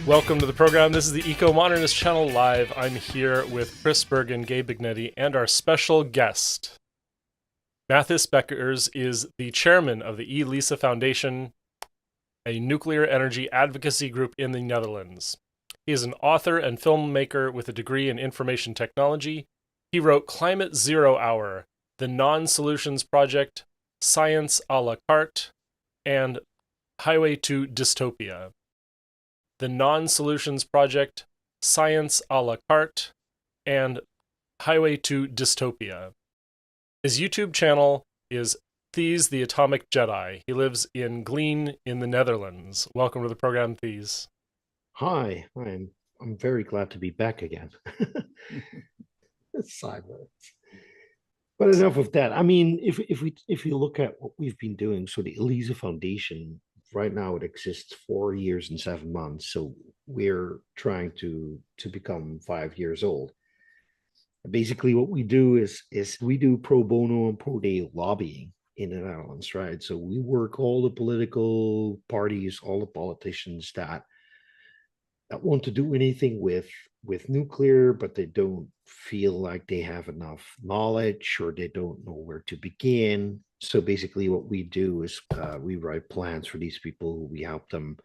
Welcome to the program. This is the Ecomodernist channel live. I'm here with Chris Bergen, Gabe Bignetti, and our special guest. Theis Beckers is the chairman of the E-LISA Foundation, a nuclear energy advocacy group in the Netherlands. He is an author and filmmaker with a degree in information technology. He wrote Climate Zero Hour, The Non-Solutions Project, Science a la carte, and Highway to Dystopia. The Non-Solutions Project, Science a la carte, and Highway to Dystopia. His YouTube channel is Theis the Atomic Jedi. He lives in Gleen in the Netherlands. Welcome to the program, Theis. Hi, I'm very glad to be back again. Sideways. But enough of that. I mean, if you look at what we've been doing, so the ELISA Foundation right now it exists 4 years and 7 months. So we're trying to become 5 years old. Basically, what we do is we do pro bono and pro day lobbying in the Netherlands, right? So we work all the political parties, all the politicians that want to do anything with nuclear, but they don't feel like they have enough knowledge or they don't know where to begin. So basically, what we do is we write plans for these people. We help them,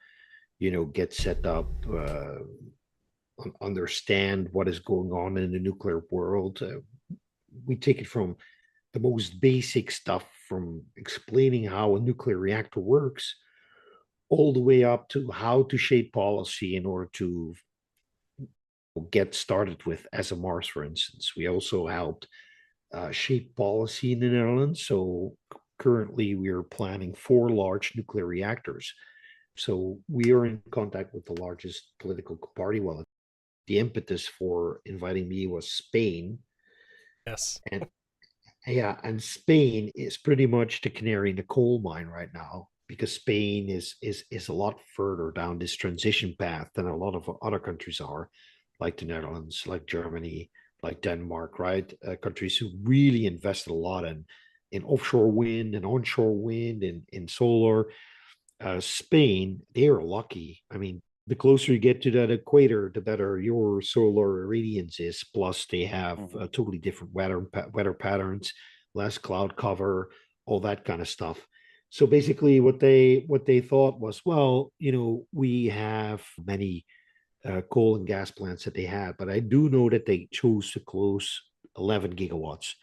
get set up, understand what is going on in the nuclear world. We take it from the most basic stuff, from explaining how a nuclear reactor works, all the way up to how to shape policy in order to get started with SMRs, for instance. We also helped shape policy in the Netherlands. So currently we are planning 4 large nuclear reactors. So we are in contact with the largest political party. Well, the impetus for inviting me was Spain. Yes. And yeah, and Spain is pretty much the canary in the coal mine right now, because Spain is a lot further down this transition path than a lot of other countries are, like the Netherlands, like Germany, like Denmark, right? Countries who really invested a lot in offshore wind and onshore wind and in solar. Spain, they are lucky. I mean, the closer you get to that equator, the better your solar irradiance is. Plus, they have totally different weather patterns, less cloud cover, all that kind of stuff. So basically, what they thought was, well, we have many coal and gas plants that they had, but I do know that they chose to close 11 gigawatts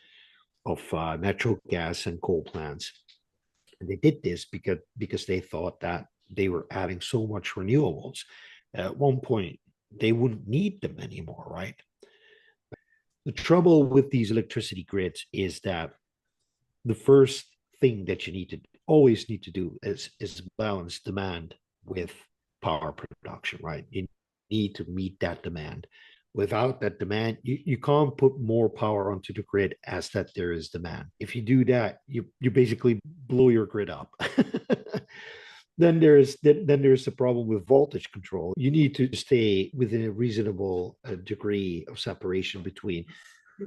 of natural gas and coal plants. And they did this because they thought that they were adding so much renewables. At one point, they wouldn't need them anymore, right? The trouble with these electricity grids is that the first thing that you always need to do is balance demand with power production, right? You need to meet that demand. Without that demand, you can't put more power onto the grid as that there is demand. If you do that, you basically blow your grid up. Then there's a problem with voltage control. You need to stay within a reasonable degree of separation between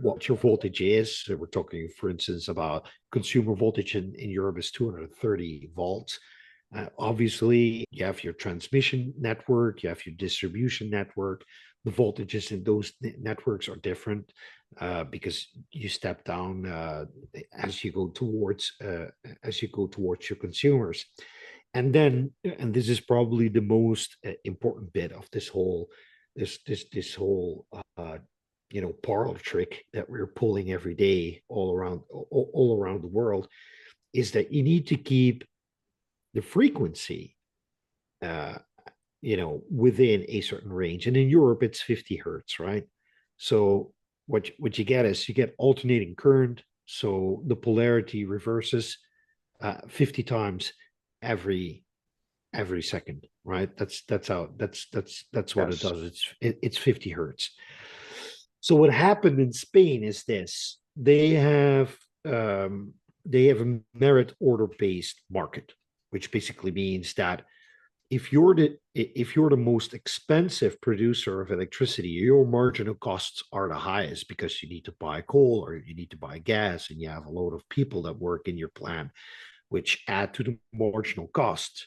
what your voltage is. So we're talking, for instance, about consumer voltage in Europe is 230 volts. Obviously, you have your transmission network, you have your distribution network. The voltages in those networks are different because you step down as you go towards your consumers. And this is probably the most important bit of this whole parlor trick that we're pulling every day all around the world, is that you need to keep the frequency within a certain range. And in Europe it's 50 hertz, right? So what you get is you get alternating current, so the polarity reverses 50 times every second, right? That's what it does. It's 50 hertz. So what happened in Spain is this: they have a merit order based market, which basically means that if you're the most expensive producer of electricity, your marginal costs are the highest because you need to buy coal or you need to buy gas, and you have a load of people that work in your plant, which add to the marginal costs.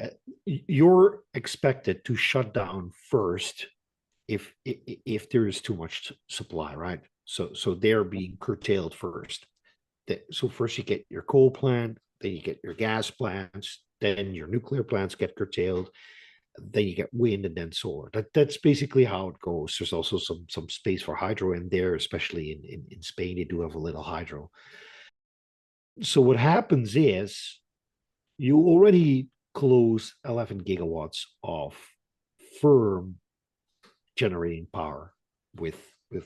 uh, you're expected to shut down first if there is too much supply, right? So they're being curtailed first. So first you get your coal plant, then you get your gas plants, then your nuclear plants get curtailed, then you get wind and then solar. That's basically how it goes. There's also some space for hydro in there, especially in Spain. They do have a little hydro. So what happens is you already close 11 gigawatts of firm generating power with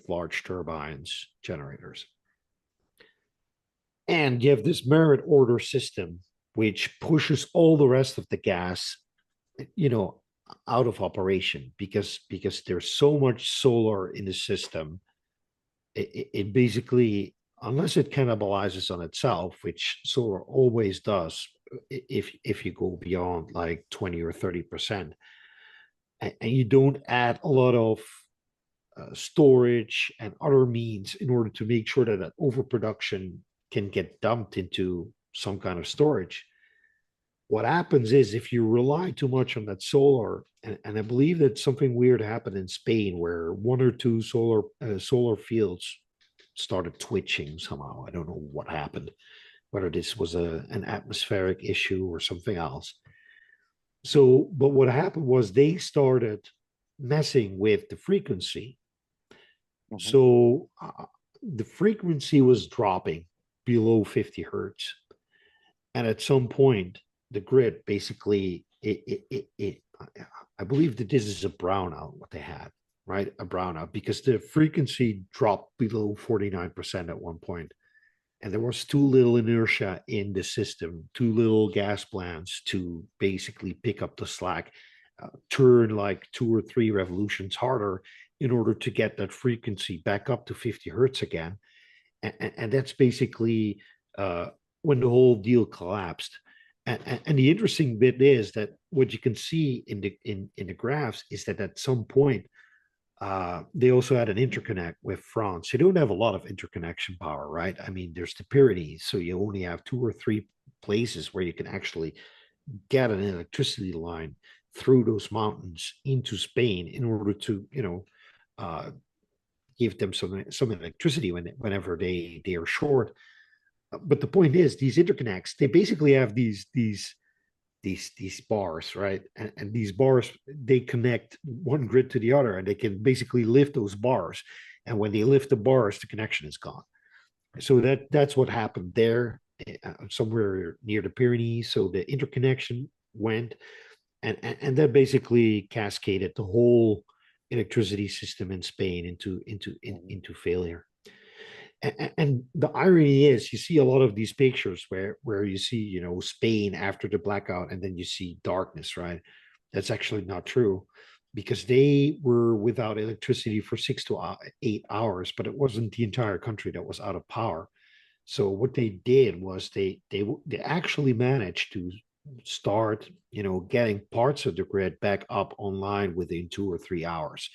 large turbines generators. And you have this merit order system which pushes all the rest of the gas, you know, out of operation because there's so much solar in the system. It basically, unless it cannibalizes on itself, which solar always does, if you go beyond like 20 or 30%, and you don't add a lot of storage and other means in order to make sure that that overproduction can get dumped into some kind of storage. What happens is if you rely too much on that solar, and I believe that something weird happened in Spain where one or two solar fields started twitching somehow. I don't know what happened, whether this was an atmospheric issue or something else. So, but what happened was they started messing with the frequency. Mhm. So the frequency was dropping below 50 hertz. And at some point, the grid basically, I believe that this is a brownout, what they had, right? A brownout, because the frequency dropped below 49% at one point. And there was too little inertia in the system, too little gas plants to basically pick up the slack, turn like 2 or 3 revolutions harder in order to get that frequency back up to 50 hertz again. And that's basically when the whole deal collapsed. And the interesting bit is that what you can see in the graphs is that at some point they also had an interconnect with France. You don't have a lot of interconnection power, right? I mean, there's the Pyrenees, so you only have 2 or 3 places where you can actually get an electricity line through those mountains into Spain in order to, uh, give them some electricity whenever they are short. But the point is, these interconnects, they basically have these bars, right? And these bars, they connect one grid to the other, and they can basically lift those bars. And when they lift the bars, the connection is gone. So that's what happened there, somewhere near the Pyrenees. So the interconnection went, and that basically cascaded the whole electricity system in Spain into failure. And the irony is, you see a lot of these pictures where you see, Spain after the blackout, and then you see darkness, right? That's actually not true, because they were without electricity for 6 to 8 hours, but it wasn't the entire country that was out of power. So what they did was they actually managed to start, getting parts of the grid back up online within 2 or 3 hours.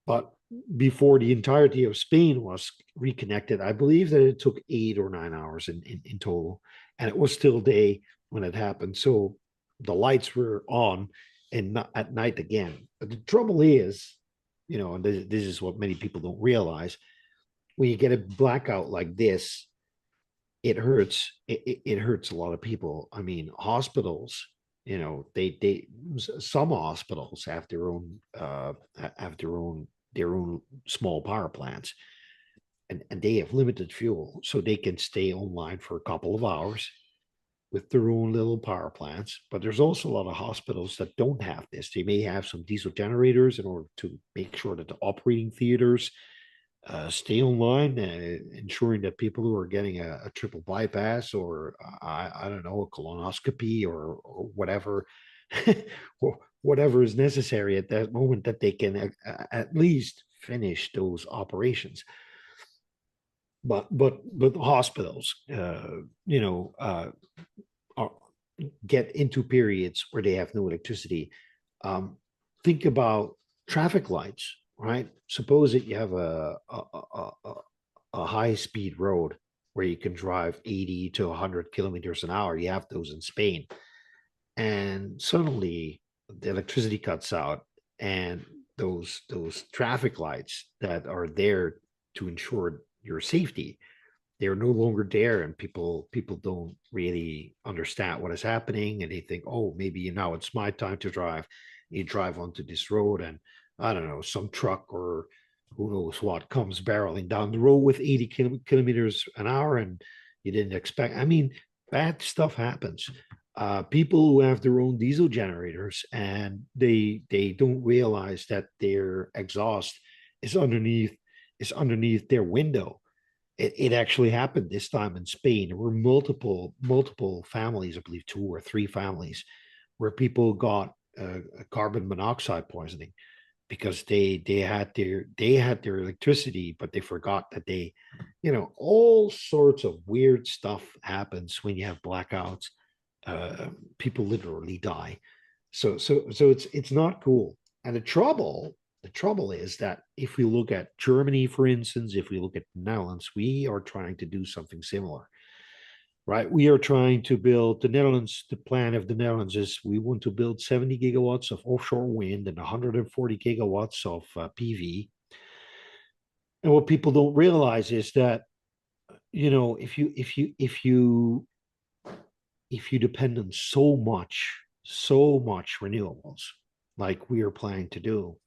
But before the entirety of Spain was reconnected, I believe that it took 8 or 9 hours in total. And it was still day when it happened. So the lights were on and not at night again. But the trouble is, and this is what many people don't realize, when you get a blackout like this, it hurts. It hurts a lot of people. I mean, hospitals, they some hospitals have their own small power plants, and they have limited fuel, so they can stay online for a couple of hours with their own little power plants. But there's also a lot of hospitals that don't have this. They may have some diesel generators in order to make sure that the operating theaters stay online, ensuring that people who are getting a triple bypass, or I don't know, a colonoscopy, or whatever, or whatever is necessary at that moment, that they can at least finish those operations. But hospitals, are, get into periods where they have no electricity. Think about traffic lights, right? Suppose that you have a high speed road where you can drive 80 to 100 kilometers an hour. You have those in Spain. and suddenly the electricity cuts out, and those traffic lights that are there to ensure your safety, they're no longer there, and people don't really understand what is happening, and they think, oh, maybe now it's my time to drive. You drive onto this road, and I don't know, some truck or who knows what comes barreling down the road with 80 kilometers an hour, and you didn't expect. I mean, bad stuff happens. People who have their own diesel generators, and they don't realize that their exhaust is underneath their window. It actually happened this time in Spain. There were multiple families, I believe 2 or 3 families, where people got carbon monoxide poisoning because they had their electricity, but they forgot that all sorts of weird stuff happens when you have blackouts. People literally die. So it's not cool. And the trouble is that if we look at Germany, for instance, if we look at the Netherlands, we are trying to do something similar, right? We are trying to build the Netherlands. The plan of the Netherlands is we want to build 70 gigawatts of offshore wind and 140 gigawatts of PV. And what people don't realize is that if you depend on so much renewables, like we are planning to do,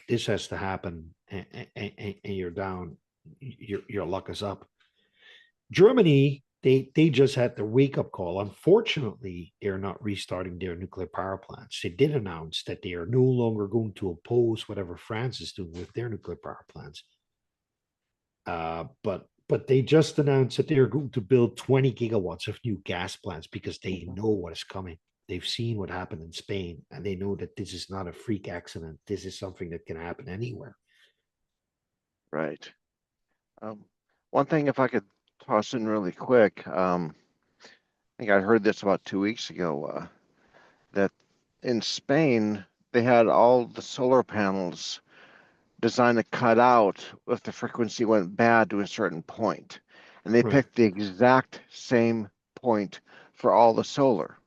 this has to happen, and you're down. Your luck is up. Germany, they just had the wake up call. Unfortunately, they're not restarting their nuclear power plants. They did announce that they are no longer going to oppose whatever France is doing with their nuclear power plants. But they just announced that they are going to build 20 gigawatts of new gas plants because they know what is coming. They've seen what happened in Spain, and they know that this is not a freak accident. This is something that can happen anywhere. Right. Um, One thing, if I could toss in really quick, I think I heard this about 2 weeks ago, that in Spain they had all the solar panels designed to cut out if the frequency went bad to a certain point. And they Right. picked the exact same point for all the solar.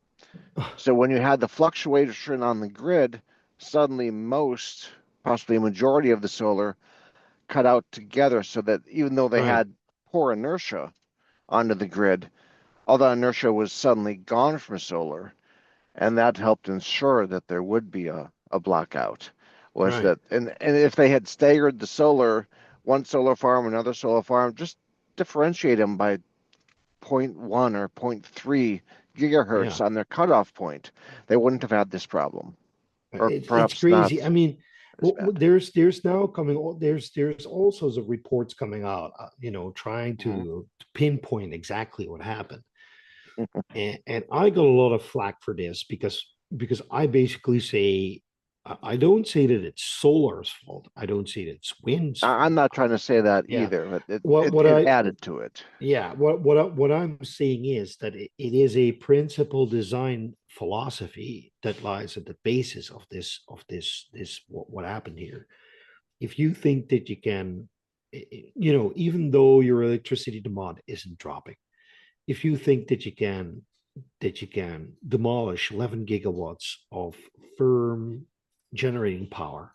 So when you had the fluctuation on the grid, suddenly most, possibly a majority of the solar cut out together, so that even though they Right. had poor inertia onto the grid, all that inertia was suddenly gone from solar. And that helped ensure that there would be a blackout. Was Right. that, and if they had staggered the solar, one solar farm, another solar farm, just differentiate them by zero point 0.1 or 0.3 Yeah. gigahertz on their cutoff point, they wouldn't have had this problem, or It's perhaps not crazy. I mean, as bad. there's now there's all sorts of reports coming out, trying Mhm. to pinpoint exactly what happened. And I got a lot of flack for this because I basically say I don't say that it's solar's fault. I don't say that it's wind's I'm fault. not trying to say that Yeah. either, but it, What it, what it I added to it. Yeah, what I'm saying is that it is a principal design philosophy that lies at the basis of this what happened here. If you think that you can, even though your electricity demand isn't dropping, if you think that you can demolish 11 gigawatts of firm generating power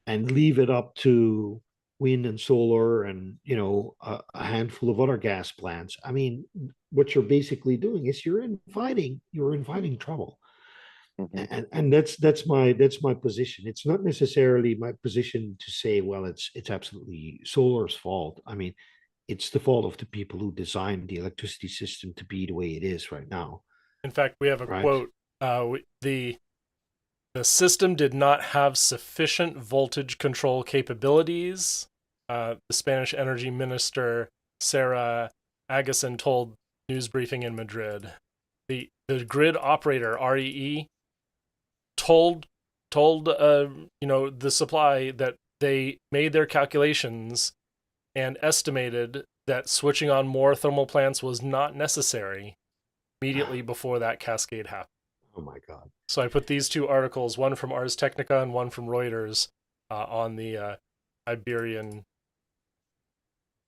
and leave it up to wind and solar and a handful of other gas plants. I mean, what you're basically doing is you're inviting trouble. Mhm. And that's my position. It's not necessarily my position to say, well, it's absolutely solar's fault. I mean, it's the fault of the people who designed the electricity system to be the way it is right now, In fact, we have a right? quote. The system did not have sufficient voltage control capabilities. The Spanish energy minister Sarah Agassiz told news briefing in Madrid. The grid operator REE told the supply that they made their calculations and estimated that switching on more thermal plants was not necessary immediately before that cascade happened. Oh my God. So I put these two articles, one from Ars Technica and one from Reuters, on the Iberian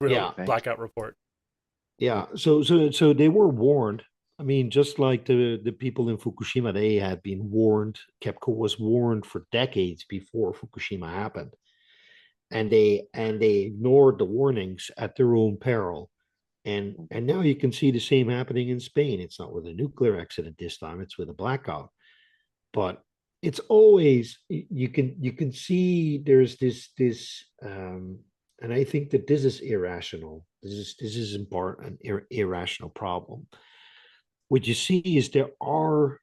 grid Yeah. Thank blackout report. Yeah. So they were warned. I mean, just like the people in Fukushima, they had been warned. KEPCO was warned for decades before Fukushima happened, and they ignored the warnings at their own peril. And now you can see the same happening in Spain. It's not with a nuclear accident this time; it's with a blackout. But it's always you can see there's this, and I think that this is irrational. This is in part an irrational problem. What you see is there are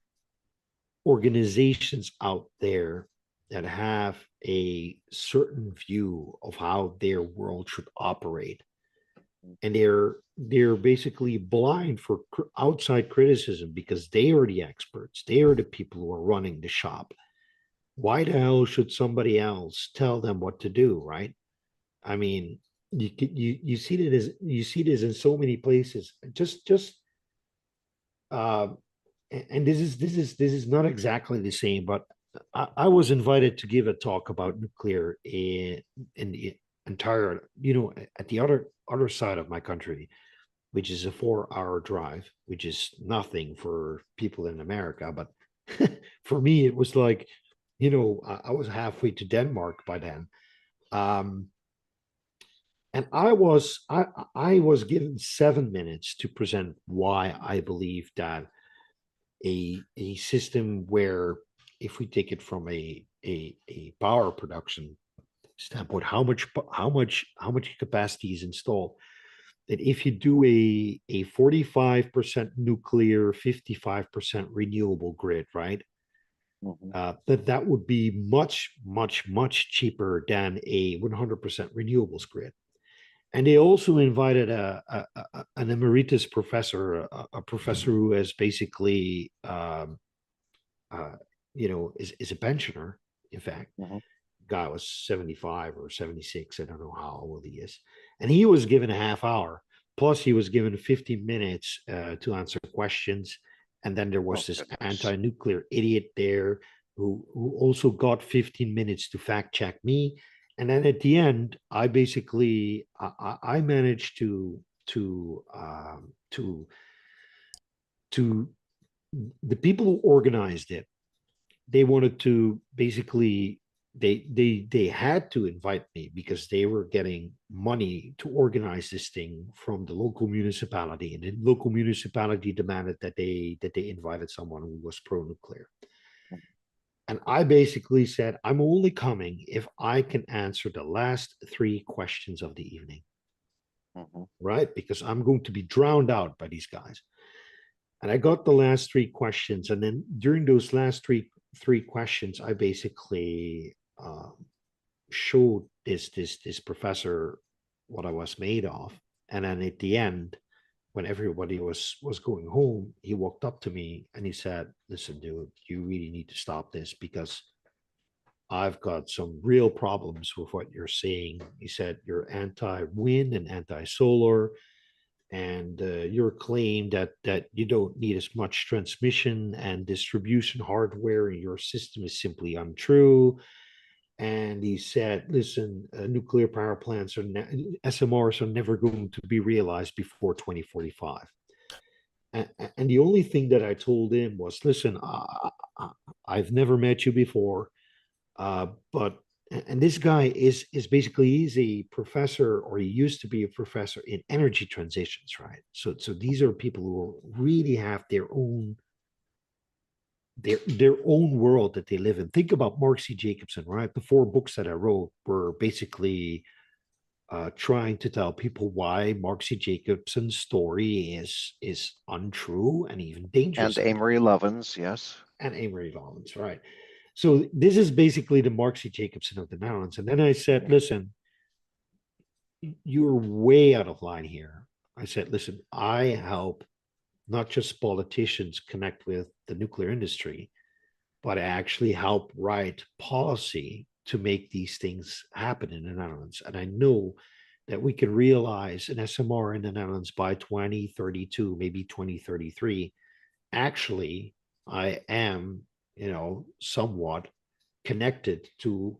organizations out there that have a certain view of how their world should operate, and they're basically blind for outside criticism because they are the experts. They are the people who are running the shop. Why the hell should somebody else tell them what to do, right? I mean, you see that as you see this in so many places. Just uh, and this is not exactly the same, but I was invited to give a talk about nuclear in the entire, at the other side of my country, which is a 4-hour drive, which is nothing for people in America. But for me, it was like, I was halfway to Denmark by then. Um, and I was given 7 minutes to present why I believe that a system where, if we take it from a power production standpoint, how much capacity is installed, that if you do a 45% nuclear, 55% renewable grid, right? Mhm. That would be much, much, much cheaper than a 100% renewables grid. And they also invited an emeritus professor, a professor who is basically, uh, is a pensioner, in fact. Mhm. Guy was 75 or 76. I don't know how old he is. And he was given a half hour. Plus, he was given 15 minutes to answer questions. And then there Oh, was this goodness. anti-nuclear idiot there who also got 15 minutes to fact check me. And then at the end, I basically I managed to the people who organized it. They wanted to basically, they had to invite me because they were getting money to organize this thing from the local municipality, and the local municipality demanded that they invited someone who was pro-nuclear. And I basically said, I'm only coming if I can answer the last three questions of the evening, Mhm. right? Because I'm going to be drowned out by these guys. And I got the last three questions, and then during those last three questions, I basically showed this professor what I was made of. And then at the end, when everybody was going home, he walked up to me and he said, "Listen, dude, you really need to stop this because I've got some real problems with what you're saying." He said, "You're anti-wind and anti-solar, and your claim that you don't need as much transmission and distribution hardware in your system is simply untrue." And he said, "Listen, nuclear power plants SMRs are never going to be realized before 2045." And the only thing that I told him was, "Listen, I've never met you before, but," and this guy is basically, he's a professor, or he used to be a professor in energy transitions, right? So these are people who really have their own world that they live in. Think about Mark C. Jacobson, right? The 4 books that I wrote were basically trying to tell people why Mark C. Jacobson's story is untrue and even And dangerous. Amory Lovins, yes. And Amory Rollins, right? So this is basically the Mark C. Jacobson of the Netherlands. And then I said, "Listen, you're way out of line here." I said, "Listen, I help not just politicians connect with the nuclear industry, but I actually help write policy to make these things happen in the Netherlands. And I know that we can realize an SMR in the Netherlands by 2032, maybe 2033. Actually, I am, somewhat connected to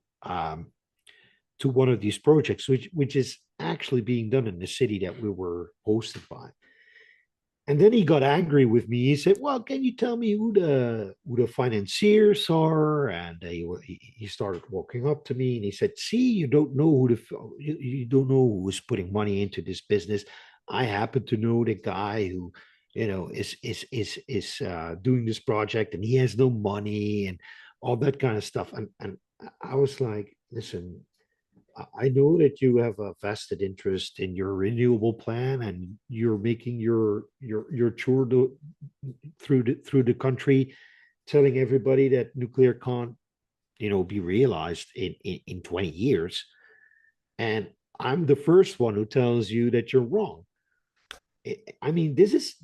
one of these projects, which is actually being done in the city that we were hosted by." And then he got angry with me. He said, "Well, can you tell me who the financiers are?" And he started walking up to me and he said, "See, you don't know you don't know who's putting money into this business. I happen to know the guy who, is doing this project, and he has no money and all that kind of stuff." And I was like, "Listen, I know that you have a vested interest in your renewable plan, and you're making your tour through the country, telling everybody that nuclear can't, be realized in 20 years. And I'm the first one who tells you that you're wrong." I mean, this is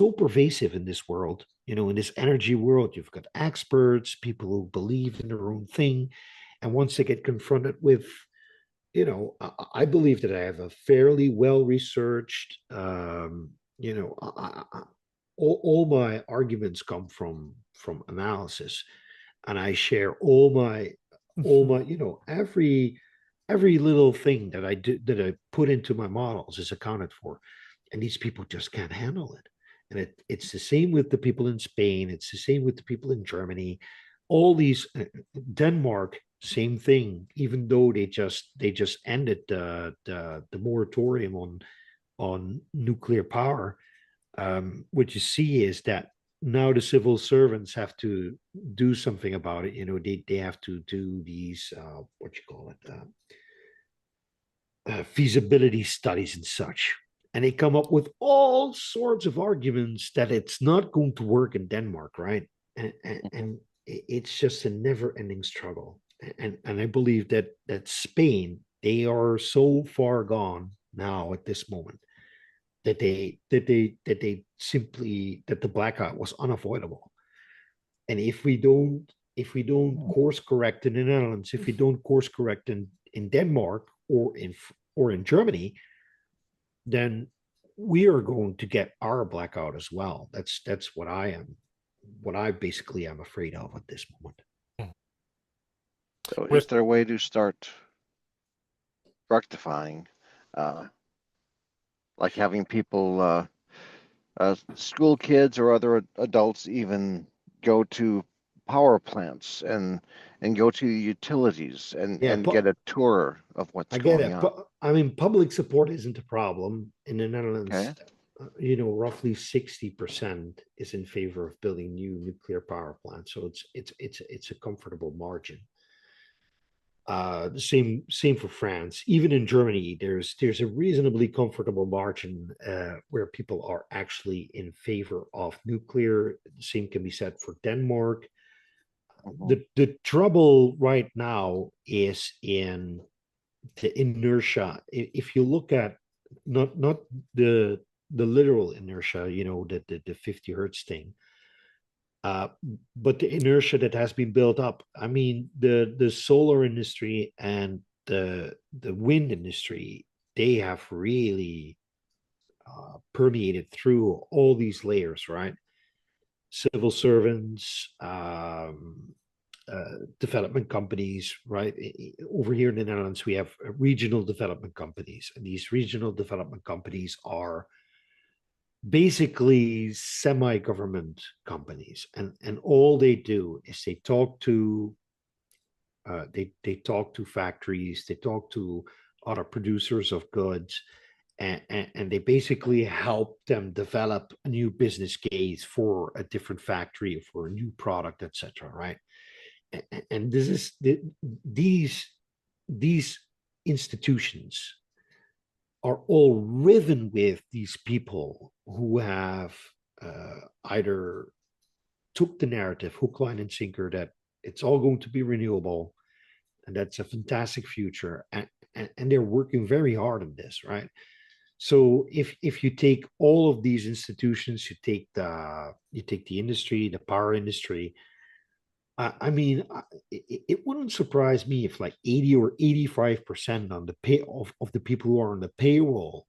so pervasive in this world. In this energy world, you've got experts, people who believe in their own thing, and once they get confronted with, I believe that I have a fairly well researched, all my arguments come from analysis, and I share all my, every little thing that I do, that I put into my models, is accounted for, and these people just can't handle it. And it's the same with the people in Spain. It's the same with the people in Germany. All these, Denmark, same thing. Even though they just ended the moratorium on nuclear power, what you see is that now the civil servants have to do something about it. They have to do these, what you call it, feasibility studies and such. And they come up with all sorts of arguments that it's not going to work in Denmark, right? And it's just a never-ending struggle. And I believe that Spain, they are so far gone now at this moment, that the blackout was unavoidable. And if we don't course correct in the Netherlands, if we don't course correct in Denmark, or in Germany, then we are going to get our blackout as well. That's what I basically am afraid of at this moment. So is With there a way to start rectifying, uh, like having people, school kids or other adults even go to power plants and go to utilities and Yeah, get a tour of what's I get going it. on? But I mean, public support isn't a problem in the Netherlands. Okay. Roughly 60% is in favor of building new nuclear power plants, so it's a comfortable margin. The same for France. Even in Germany, there's a reasonably comfortable margin, where people are actually in favor of nuclear. The same can be said for Denmark. Mhm. The trouble right now is in the inertia. If you look at, not the literal inertia, the 50 hertz thing, uh, but the inertia that has been built up. I mean, the solar industry and the wind industry, they have really, permeated through all these layers, right? Civil servants, development companies, right? Over here in the Netherlands, we have regional development companies, and these regional development companies are basically semi-government companies, and all they do is they talk to factories, they talk to other producers of goods, and they basically help them develop a new business case for a different factory, for a new product, etc., right? And these institutions are all riven with these people who have, either took the narrative hook, line, and sinker that it's all going to be renewable, and that's a fantastic future, and they're working very hard on this, right? So if you take all of these institutions, you take the industry, the power industry. I mean, it wouldn't surprise me if like 80 or 85% on the pay of the people who are on the payroll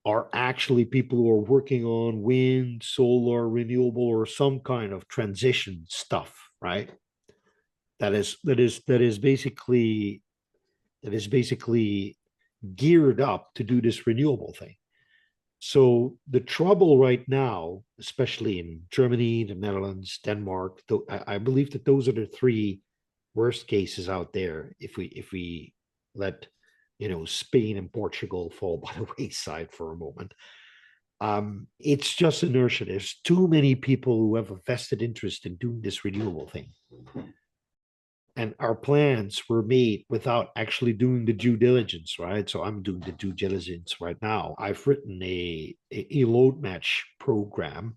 are actually people who are working on wind, solar, renewable, or some kind of transition stuff, right? That is basically geared up to do this renewable thing. So the trouble right now, especially in Germany, the Netherlands, Denmark, I believe that those are the three worst cases out there. If we let Spain and Portugal fall by the wayside for a moment, it's just inertia. There's too many people who have a vested interest in doing this renewable thing. And our plans were made without actually doing the due diligence, right? So I'm doing the due diligence right now. I've written a load match program,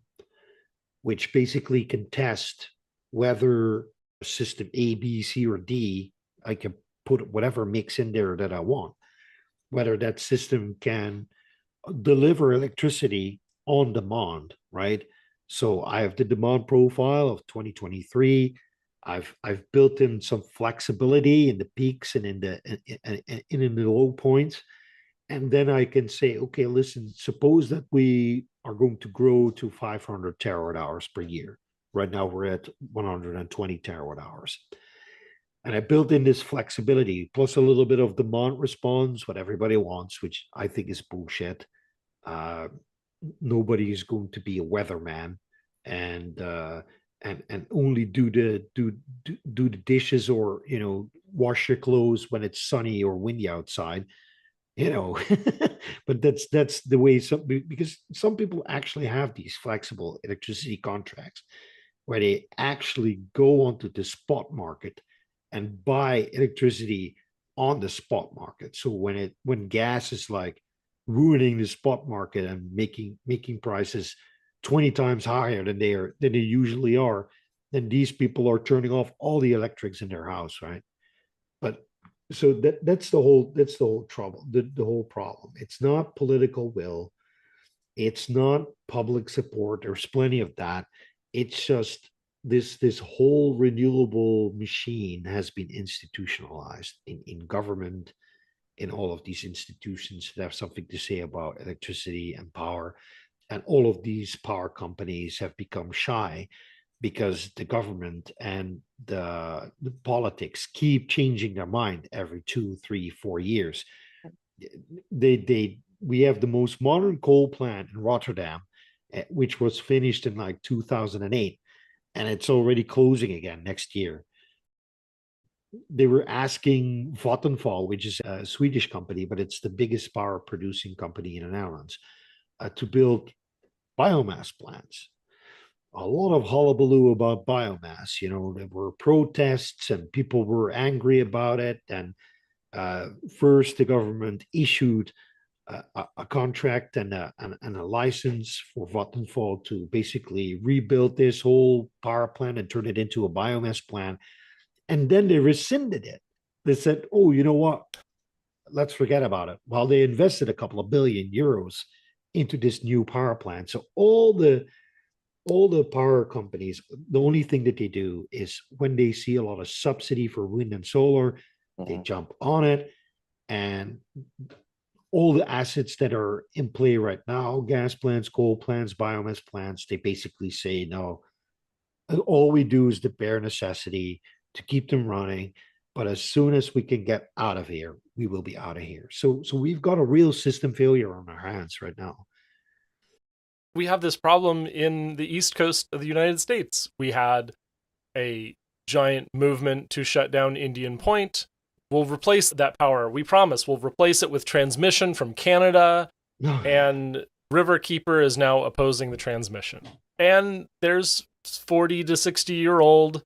which basically can test whether system A, B, C, or D, I can put whatever mix in there that I want, whether that system can deliver electricity on demand, right? So I have the demand profile of 2023. I've built in some flexibility in the peaks and in the low points, and then I can say, okay, listen, suppose that we are going to grow to 500 terawatt hours per year. Right now we're at 120 terawatt hours. And I built in this flexibility plus a little bit of demand response, what everybody wants, which I think is bullshit. Nobody is going to be a weatherman and only do the dishes or wash your clothes when it's sunny or windy outside. But that's the way because some people actually have these flexible electricity contracts where they actually go onto the spot market and buy electricity on the spot market. So when gas is like ruining the spot market and making prices 20 times higher than they usually are, then these people are turning off all the electrics in their house, right? But so that's the whole trouble, the whole problem. It's not political will, it's not public support. There's plenty of that. It's just this whole renewable machine has been institutionalized in government, in all of these institutions that have something to say about electricity and power. And all of these power companies have become shy because the government and the politics keep changing their mind every 2, 3, 4 years. We have the most modern coal plant in Rotterdam, which was finished in like 2008, and it's already closing again next year. They were asking Vattenfall, which is a Swedish company, but it's the biggest power producing company in the Netherlands, to build biomass plants. A lot of hullabaloo about biomass. There were protests and people were angry about it. And first, the government issued a contract and a license for Vattenfall to basically rebuild this whole power plant and turn it into a biomass plant. And then they rescinded it. They said, oh, you know what? Let's forget about it. Well, they invested a couple of billion euros into this new power plant. So all the power companies, the only thing that they do is when they see a lot of subsidy for wind and solar, they jump on it. And all the assets that are in play right now, gas plants, coal plants, biomass plants, they basically say, no, all we do is the bare necessity to keep them running. But as soon as we can get out of here, we will be out of here. So we've got a real system failure on our hands right now. We have this problem in the East Coast of the United States. We had a giant movement to shut down Indian Point. We'll replace that power. We promise we'll replace it with transmission from Canada. And Riverkeeper is now opposing the transmission. And there's 40 to 60-year-old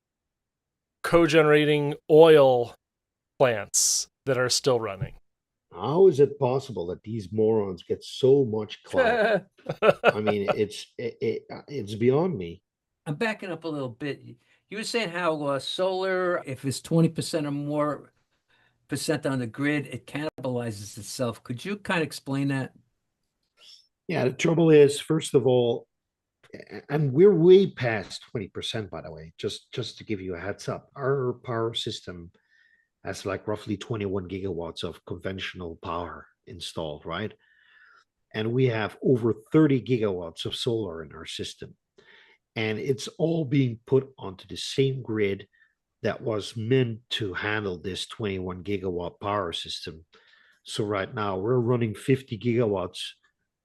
co-generating oil plants that are still running. How is it possible that these morons get so much clout? I mean, it's beyond me. I'm backing up a little bit. You were saying how solar, if it's 20% or more percent on the grid, it cannibalizes itself. Could you kind of explain that? Yeah, the trouble is, first of all, and we're way past 20%, by the way, just to give you a heads up, our power system has like roughly 21 gigawatts of conventional power installed, right? And we have over 30 gigawatts of solar in our system. And it's all being put onto the same grid that was meant to handle this 21 gigawatt power system So right now we're running 50 gigawatts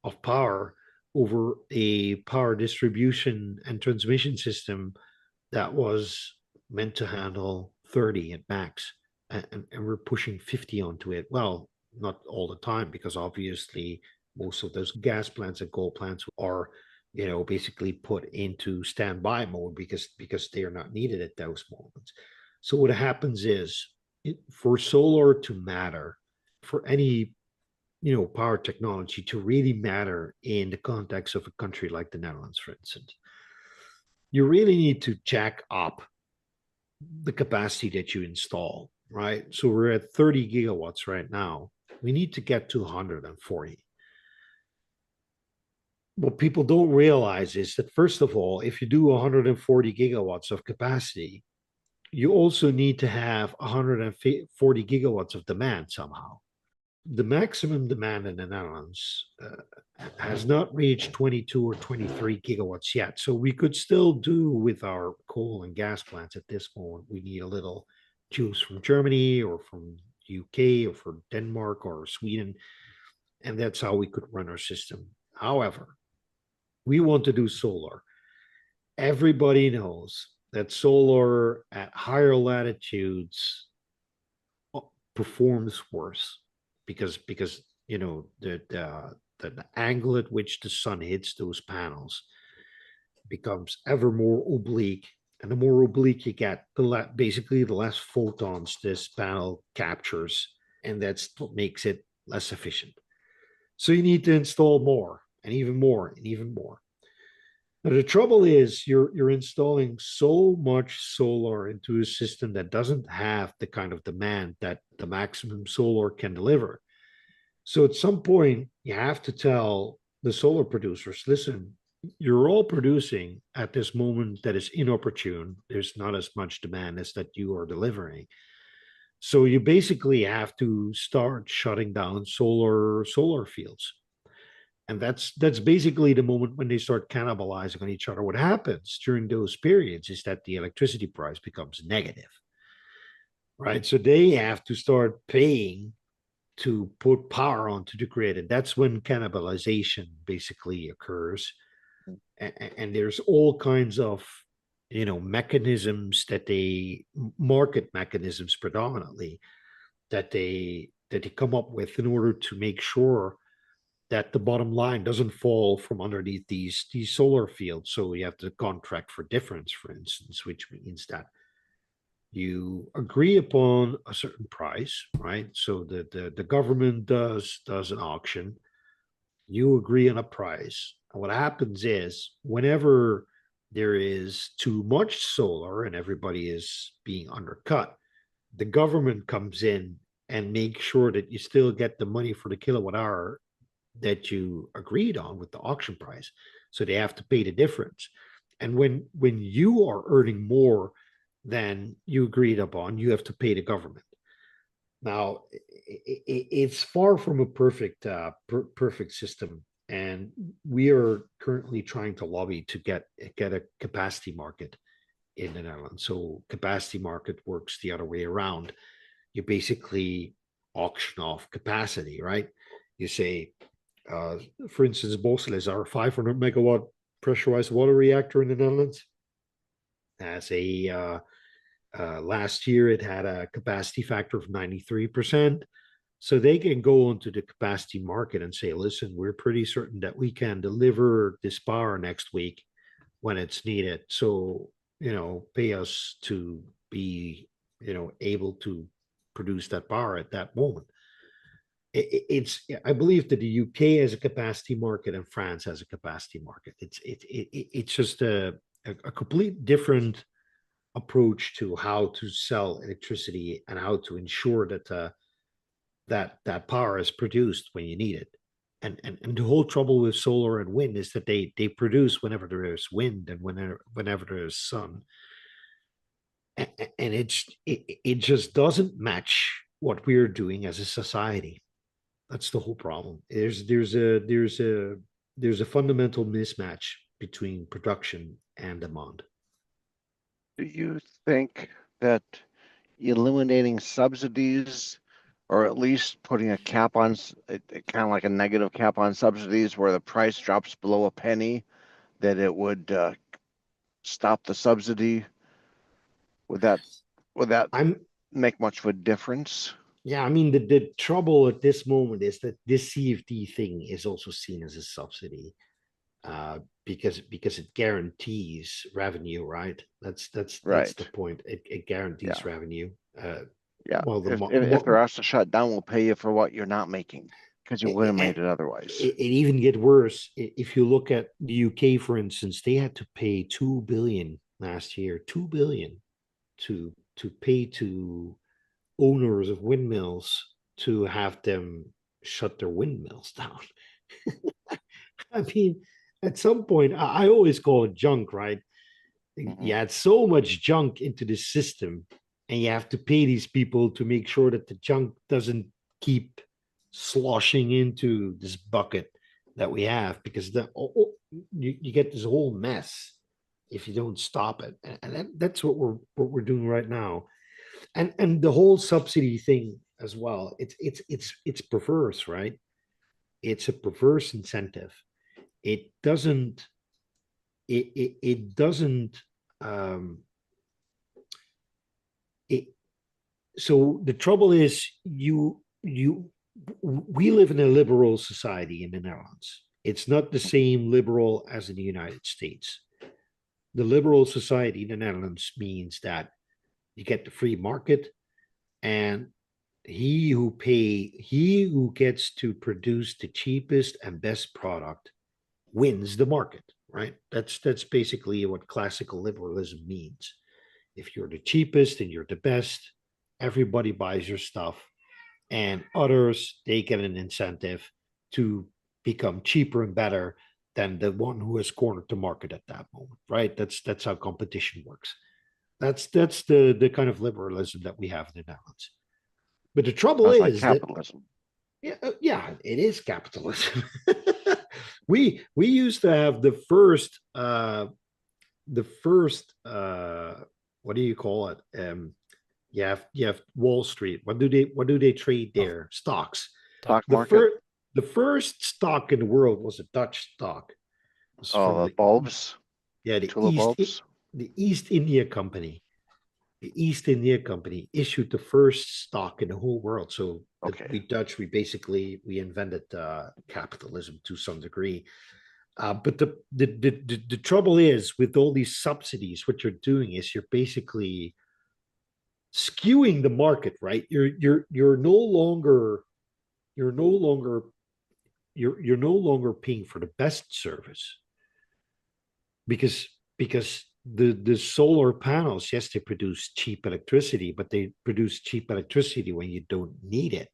of power over a power distribution and transmission system that was meant to handle 30 at max. And we're pushing 50 onto it. Well, not all the time, because obviously most of those gas plants and coal plants are, basically put into standby mode because they are not needed at those moments. So what happens is, for solar to matter, for any power technology to really matter in the context of a country like the Netherlands, for instance, you really need to jack up the capacity that you install, right? So we're at 30 gigawatts right now. We need to get to 140. What people don't realize is that, first of all, if you do 140 gigawatts of capacity, you also need to have 140 gigawatts of demand somehow. The maximum demand in the Netherlands has not reached 22 or 23 gigawatts yet. So we could still do with our coal and gas plants at this moment. We need a little juice from Germany or from UK or from Denmark or Sweden. And that's how we could run our system. However, we want to do solar. Everybody knows that solar at higher latitudes performs worse because the angle at which the sun hits those panels becomes ever more oblique, and the more oblique you get, basically the less photons this panel captures, and that's what makes it less efficient. So you need to install more and even more and even more. Now, the trouble is you're installing so much solar into a system that doesn't have the kind of demand that the maximum solar can deliver. So at some point, you have to tell the solar producers, listen, you're all producing at this moment that is inopportune. There's not as much demand as that you are delivering. So you basically have to start shutting down solar fields. And that's basically the moment when they start cannibalizing on each other. What happens during those periods is that the electricity price becomes negative, right? So they have to start paying to put power onto the grid, and that's when cannibalization basically occurs. And there's all kinds of mechanisms market mechanisms predominantly, that they come up with in order to make sure that the bottom line doesn't fall from underneath these solar fields. So you have to contract for difference, for instance, which means that you agree upon a certain price, right? So the government does an auction, you agree on a price. And what happens is, whenever there is too much solar and everybody is being undercut, the government comes in and makes sure that you still get the money for the kilowatt hour that you agreed on with the auction price. So they have to pay the difference. And when you are earning more than you agreed upon, you have to pay the government. Now, it's far from a perfect system, and we are currently trying to lobby to get a capacity market in the Netherlands. So capacity market works the other way around. You basically auction off capacity, right? You say, for instance, Bosel is our 500 megawatt pressurized water reactor in the Netherlands. Has last year it had a capacity factor of 93%. So they can go into the capacity market and say, listen, we're pretty certain that we can deliver this power next week when it's needed. So, pay us to be, able to produce that power at that moment. I believe that the UK has a capacity market and France has a capacity market. It's just a complete different approach to how to sell electricity and how to ensure that that power is produced when you need it. And the whole trouble with solar and wind is that they produce whenever there is wind and whenever there is sun. And it just doesn't match what we're doing as a society. That's the whole problem. There's a fundamental mismatch between production and demand. Do you think that eliminating subsidies or at least putting a cap on, kind of like a negative cap on subsidies where the price drops below a penny, that it would stop the subsidy? Would that would that I'm make much of a difference? Yeah, I mean the trouble at this moment is that this CFD thing is also seen as a subsidy, because it guarantees revenue, right? That's the Right. point. It guarantees Yeah. revenue. Yeah. Well, If they're asked to shut down, we'll pay you for what you're not making because you wouldn't have made it otherwise. it even get worse. If you look at the UK, for instance, they had to pay 2 billion last year, 2 billion to pay to owners of windmills to have them shut their windmills down. I mean, at some point, I always call it junk, right? You add so much junk into the system, and you have to pay these people to make sure that the junk doesn't keep sloshing into this bucket that we have, because you get this whole mess if you don't stop it, and that's what we're doing right now. And the whole subsidy thing as well, it's perverse, right? It's a perverse incentive. It doesn't it doesn't it so the trouble is, we live in a liberal society in the Netherlands. It's not the same liberal as in the United States. The liberal society in the Netherlands means that you get the free market, and he who gets to produce the cheapest and best product wins the market, right? That's basically what classical liberalism means. If you're the cheapest and you're the best, everybody buys your stuff, and others, they get an incentive to become cheaper and better than the one who has cornered the market at that moment, right? That's how competition works. That's the kind of liberalism that we have in the Netherlands. But the trouble Sounds like is that, capitalism. yeah, it is capitalism. We used to have the first what do you call it? You have Wall Street. What do they trade there? Stocks. Stock The market. first the first stock in the world was a Dutch stock. It was from Oh, the bulbs, yeah, tulip bulbs. the East India Company. The East India Company issued the first stock in the whole world. So Okay. we Dutch, we invented capitalism to some degree. But the trouble is, with all these subsidies, what you're doing is you're basically skewing the market, right? You're no longer paying for the best service, because the solar panels, yes, they produce cheap electricity, but they produce cheap electricity when you don't need it.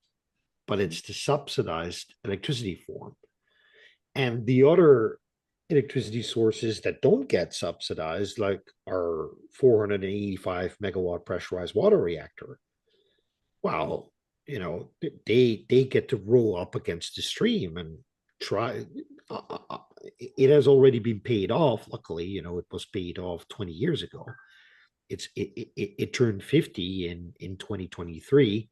But it's the subsidized electricity form. And the other electricity sources that don't get subsidized, like our 485 megawatt pressurized water reactor, well, they get to roll up against the stream and try. It has already been paid off. Luckily, it was paid off 20 years ago. It turned 50 in 2023.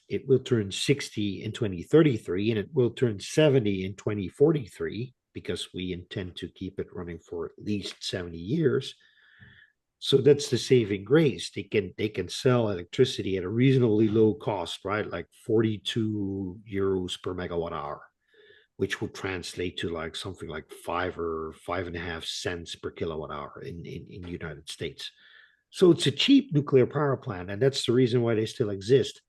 It will turn 60 in 2033, and it will turn 70 in 2043, because we intend to keep it running for at least 70 years. So that's the saving grace. They can sell electricity at a reasonably low cost, right? Like 42 euros per megawatt hour, which would translate to like something like 5 or 5.5 cents per kilowatt hour in the United States. So it's a cheap nuclear power plant, and that's the reason why they still exist.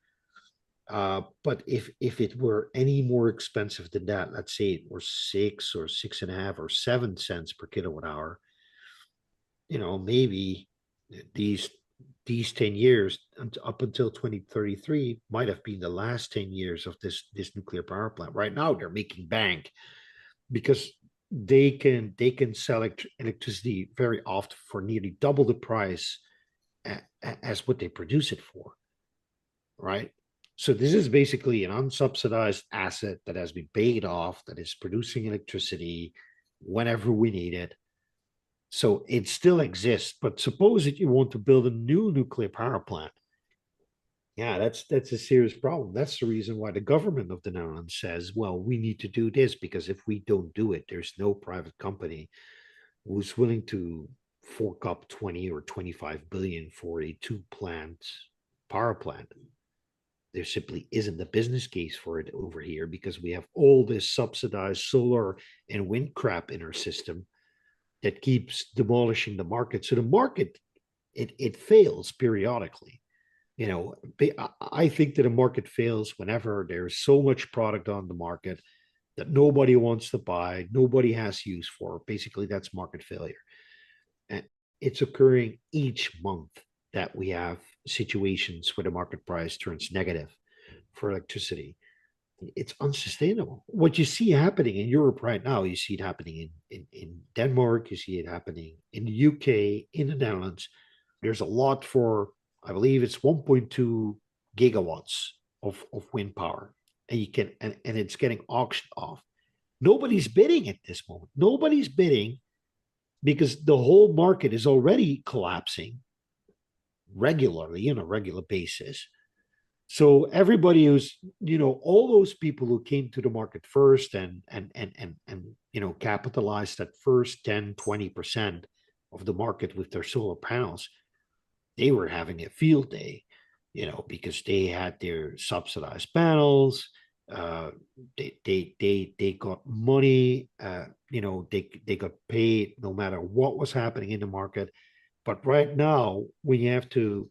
But if it were any more expensive than that, let's say it were 6 or 6.5 or 7 cents per kilowatt hour, maybe these 10 years up until 2033 might have been the last 10 years of this nuclear power plant. Right now, they're making bank because they can sell electricity very often for nearly double the price as what they produce it for, right? So this is basically an unsubsidized asset that has been paid off, that is producing electricity whenever we need it. So it still exists. But suppose that you want to build a new nuclear power plant. Yeah, that's a serious problem. That's the reason why the government of the Netherlands says, well, we need to do this because if we don't do it, there's no private company who's willing to fork up 20 or 25 billion for a two plant power plant. There simply isn't a business case for it over here because we have all this subsidized solar and wind crap in our system that keeps demolishing the market. So the market, it fails periodically. You know, I think that a market fails whenever there's so much product on the market that nobody wants to buy, nobody has use for. Basically, that's market failure. And it's occurring each month that we have situations where the market price turns negative for electricity. It's unsustainable. What you see happening in Europe right now, you see it happening in Denmark, you see it happening in the UK, in the Netherlands. There's a lot for, I believe it's 1.2 gigawatts of wind power. And you can and it's getting auctioned off. Nobody's bidding at this moment. Nobody's bidding because the whole market is already collapsing regularly on a regular basis. So everybody who's, all those people who came to the market first and capitalized that first 10-20% of the market with their solar panels, they were having a field day, because they had their subsidized panels. They got money, they got paid no matter what was happening in the market. But right now, when you have to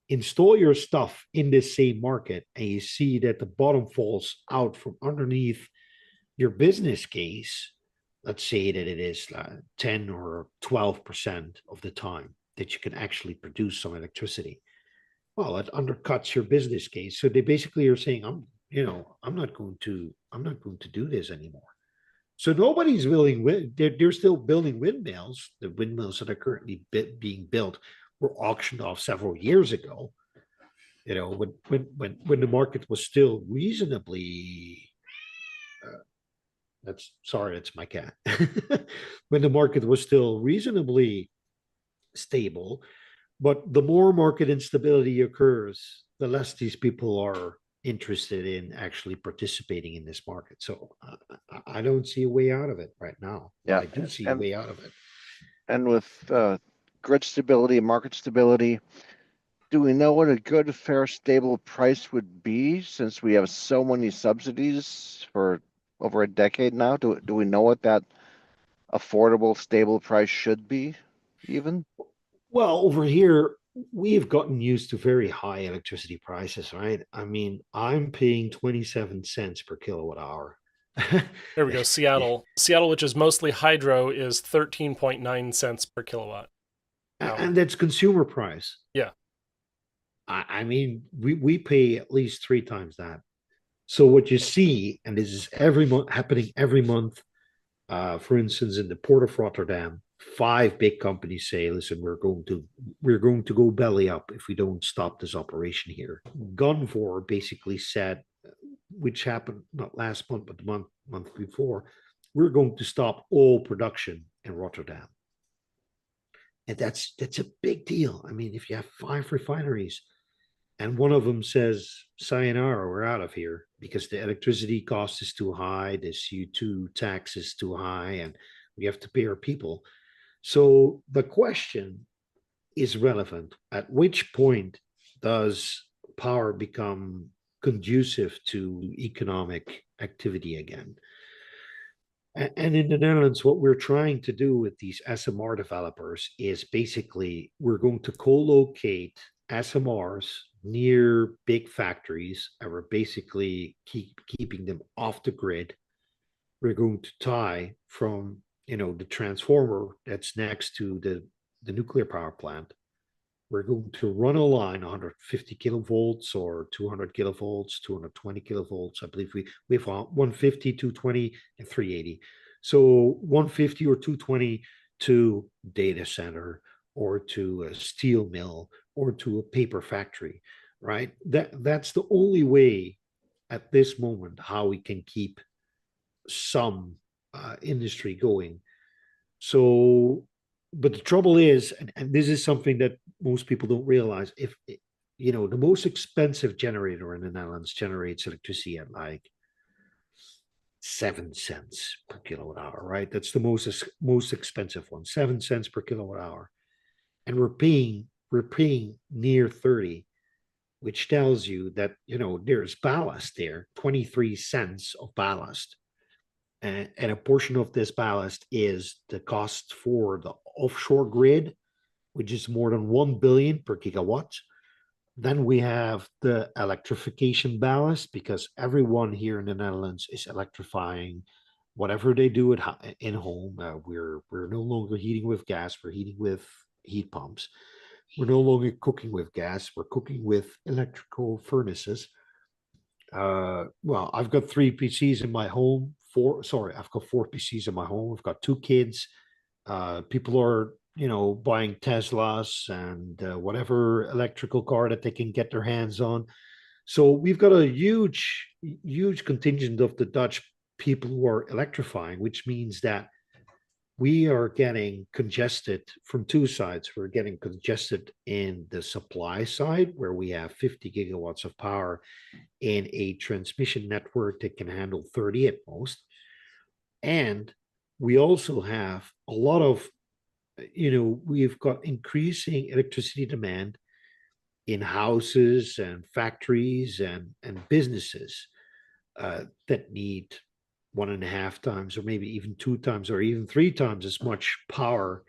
install your stuff in this same market and you see that the bottom falls out from underneath your business case, let's say that it is 10 or 12% of the time that you can actually produce some electricity. Well, it undercuts your business case. So they basically are saying, I'm not going to do this anymore. So nobody's willing. They're still building windmills. The windmills that are currently being built were auctioned off several years ago. When the market was still reasonably. That's my cat. When the market was still reasonably stable, but the more market instability occurs, the less these people are interested in actually participating in this market. So I don't see a way out of it right now. Yeah, I do see a way out of it. And with grid stability, market stability, do we know what a good, fair, stable price would be since we have so many subsidies for over a decade now? Do we know what that affordable, stable price should be even? Well, over here, we've gotten used to very high electricity prices, right? I mean, I'm paying 27 cents per kilowatt hour. There we go. Seattle, which is mostly hydro, is 13.9 cents per kilowatt. And that's consumer price. Yeah. I mean, we pay at least 3 times that. So what you see, and this is happening every month, for instance, in the port of Rotterdam, 5 big companies say, "Listen, we're going to go belly up if we don't stop this operation here." Gunvor basically said, which happened not last month but the month before, we're going to stop all production in Rotterdam, and that's a big deal. I mean, if you have 5 refineries and one of them says, sayonara, we're out of here because the electricity cost is too high, the CO2 tax is too high, and we have to pay our people. So the question is relevant. At which point does power become conducive to economic activity again? And in the Netherlands, what we're trying to do with these SMR developers is basically we're going to co-locate SMRs near big factories, and we're basically keeping them off the grid. We're going to tie from the transformer that's next to the nuclear power plant. We're going to run a line 150 kilovolts or 200 kilovolts, 220 kilovolts. I believe we have 150, 220, and 380. So 150 or 220 to data center or to a steel mill or to a paper factory, right? That's the only way at this moment how we can keep some industry going. So, but the trouble is, and this is something that most people don't realize, the most expensive generator in the Netherlands generates electricity at like 7 cents per kilowatt hour, right? That's the most expensive one, 7 cents per kilowatt hour. And we're paying near 30, which tells you that there's ballast there, 23 cents of ballast. And a portion of this ballast is the cost for the offshore grid, which is more than 1 billion per gigawatt. Then we have the electrification ballast, because everyone here in the Netherlands is electrifying whatever they do in home. We're no longer heating with gas, we're heating with heat pumps. We're no longer cooking with gas, we're cooking with electrical furnaces. Well, I've got 3 PCs in my home. I've got 4 PCs in my home. I've got 2 kids. People are, buying Teslas and whatever electrical car that they can get their hands on. So we've got a huge contingent of the Dutch people who are electrifying, which means that we are getting congested from 2 sides. We're getting congested in the supply side, where we have 50 gigawatts of power in a transmission network that can handle 30 at most. And we also have a lot of, we've got increasing electricity demand in houses and factories and businesses that need 1.5 times, or maybe even 2 times, or even 3 times as much power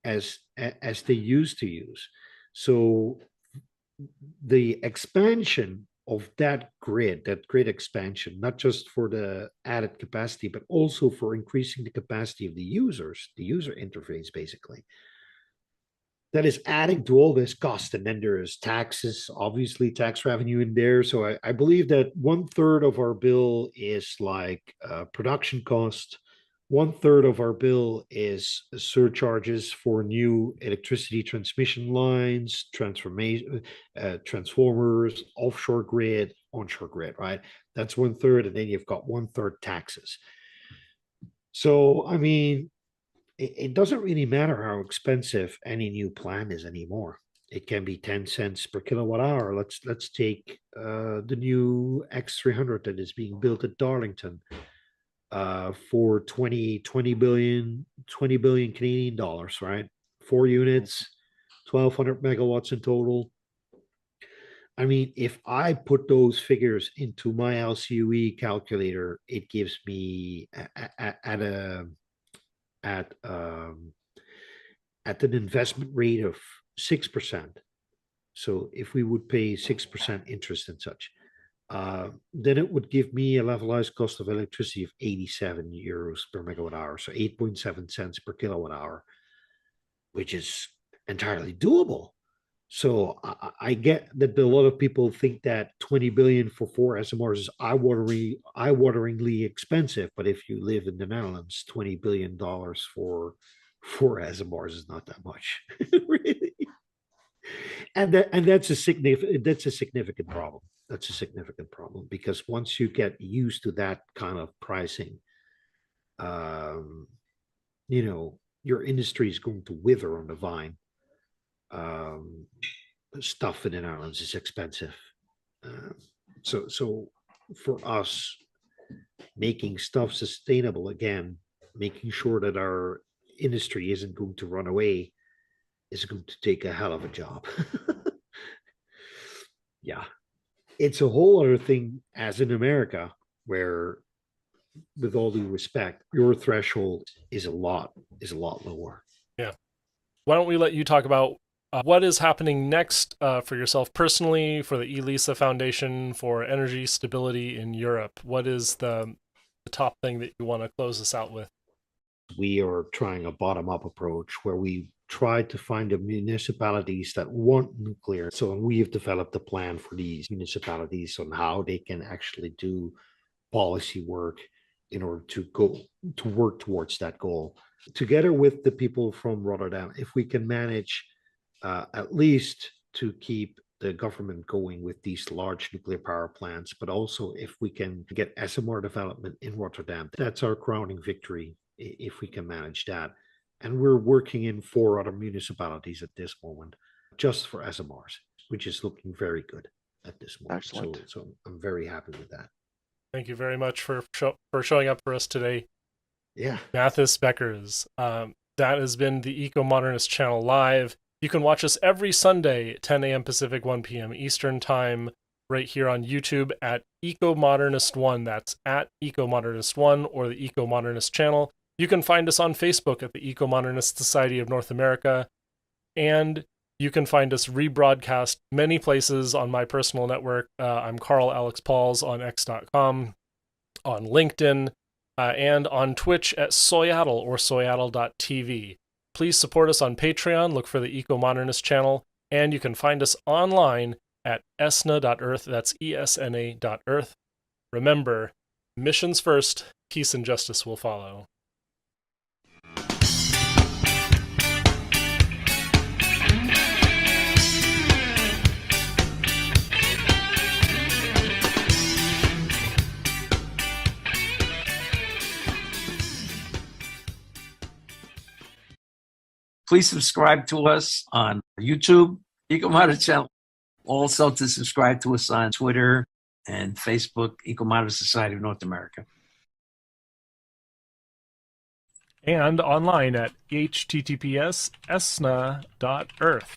as they used to use. So the expansion of that grid expansion, not just for the added capacity, but also for increasing the capacity of the user interface, basically, that is adding to all this cost. And then there's taxes, obviously tax revenue in there. So I believe that 1/3 of our bill is like production cost. 1/3 of our bill is surcharges for new electricity transmission lines, transformers, offshore grid, onshore grid, right? That's 1/3. And then you've got 1/3 taxes. So, I mean, it doesn't really matter how expensive any new plant is anymore. It can be 10 cents per kilowatt hour. Let's take the new X300 that is being built at Darlington for 20 billion Canadian dollars, right? 4 units, 1,200 megawatts in total. I mean, if I put those figures into my LCOE calculator, it gives me at an investment rate of 6%. So if we would pay 6% interest and such, then it would give me a levelized cost of electricity of 87 euros per megawatt hour. So 8.7 cents per kilowatt hour, which is entirely doable. So I get that a lot of people think that 20 billion for 4 SMRs is eye-wateringly expensive. But if you live in the Netherlands, $20 billion for 4 SMRs is not that much, really. And that's a significant problem. That's a significant problem, because once you get used to that kind of pricing, your industry is going to wither on the vine. Stuff in the Netherlands is expensive. So for us, making stuff sustainable again, making sure that our industry isn't going to run away, is going to take a hell of a job. Yeah. It's a whole other thing as in America, where, with all due respect, your threshold is a lot lower. Yeah. Why don't we let you talk about what is happening next for yourself personally, for the ELISA Foundation, for energy stability in Europe? What is the top thing that you want to close this out with? We are trying a bottom-up approach, where we try to find the municipalities that want nuclear. So we have developed a plan for these municipalities on how they can actually do policy work in order to work towards that goal. Together with the people from Rotterdam, if we can manage at least to keep the government going with these large nuclear power plants, but also if we can get SMR development in Rotterdam, that's our crowning victory, if we can manage that. And we're working in 4 other municipalities at this moment, just for SMRs. which is looking very good at this moment. Excellent. So I'm very happy with that. Thank you very much for showing up for us today, Yeah. Theis Beckers. That has been the Ecomodernist channel live. You can watch us every Sunday, 10 a.m. Pacific, 1 p.m. Eastern Time, right here on YouTube at Ecomodernist1. That's at Ecomodernist1 or the Ecomodernist channel. You can find us on Facebook at the Ecomodernist Society of North America. And you can find us rebroadcast many places on my personal network. I'm Carl Alex Pauls on x.com, on LinkedIn, and on Twitch at Soyaddle or soyaddle.tv. Please support us on Patreon. Look for the Ecomodernist channel. And you can find us online at esna.earth. That's esna.earth. Remember, missions first, peace and justice will follow. Please subscribe to us on YouTube, Ecomodernist channel. Also to subscribe to us on Twitter and Facebook, Ecomodernist Society of North America. And online at https://esna.earth.